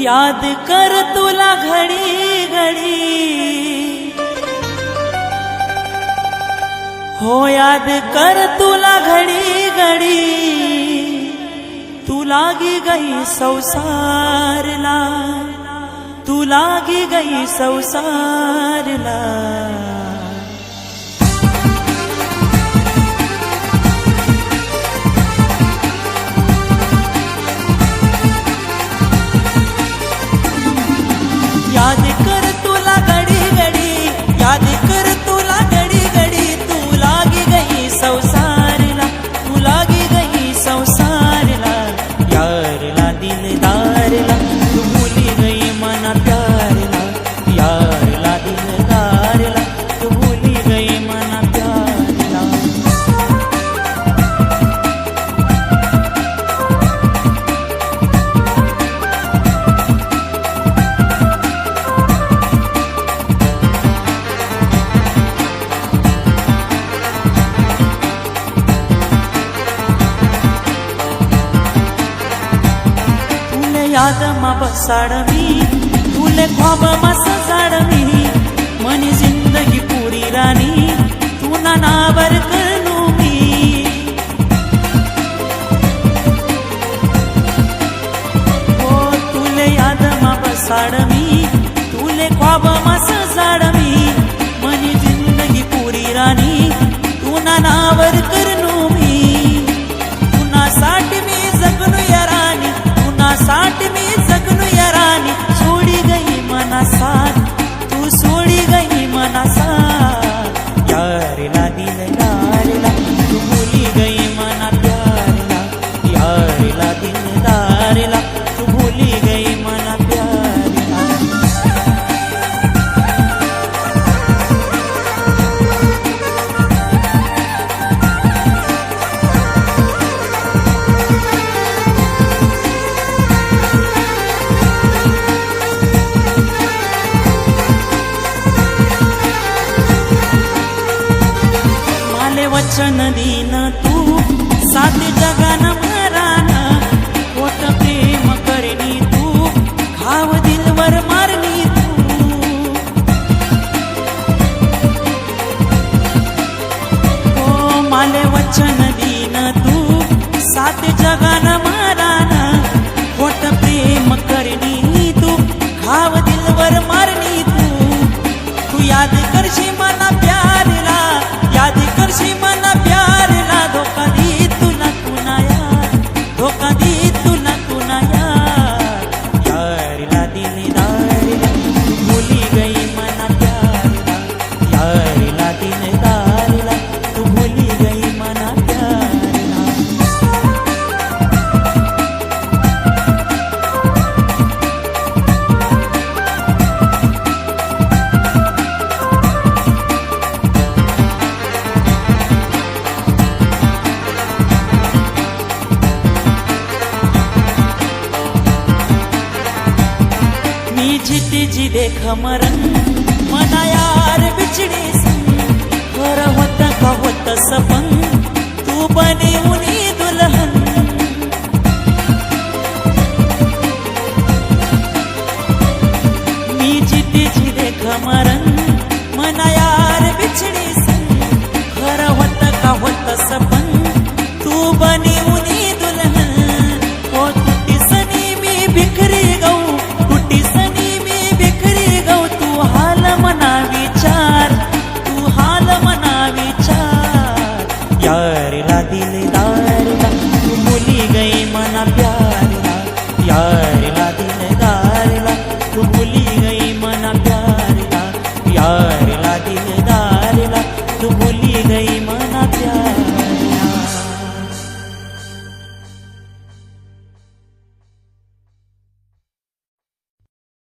याद कर तुला घडी घडी, हो याद कर तुला घडी घडी, तू लागी गई संसारला, तू लागी गई संसारला। याद कर तुला घडी घडी, याद कर तुला घडी घडी, तू लागी गई संसारला, तू लागी गई संसारला। यारला दिलदारला तू भूली गई मना प्यारला, यारला दिलदारला तू भूली गई मना प्यारला। याद मा बसाडवी, तुले ख्वाब मा सजाडवी, मनी जिंदगी पुरी रानी, तू ना नावर करनू मी। ओ तुले याद मा बसाडवी, तुले ख्वाब मा सजाडवी, मनी जिंदगी पुरी रानी, तू ना नावर करनू मी। तुना साठी मी जगनू या रानी, तुना साठी मी जगनू या रानी, सोडी गई मना साथ, तू सोडी गई मना साथ। यारला दिलदारला तू भूली गई मना प्यारला, यारला दिलदारला तू भूली गई मना प्यारला। वचन दीन तू सात जगान मरान, खोट प्रेम करनी तू, घाव दिलवर मारनी तू। ओ माले वचन दीन तू सात जगान मरान, खोट प्रेम करनी तू, घाव दिलवर मारनी तू। तू याद करशी मना प्यारला, याद करशी मना प्यारला, धोका दी तुला तुना यार, धोका दी तुला तुना यार। यारला दिलदारला तू भूली गई मना प्यारला, यारला दिलदारला तू भूली गई मना प्यारला। जीती जी देख मरण,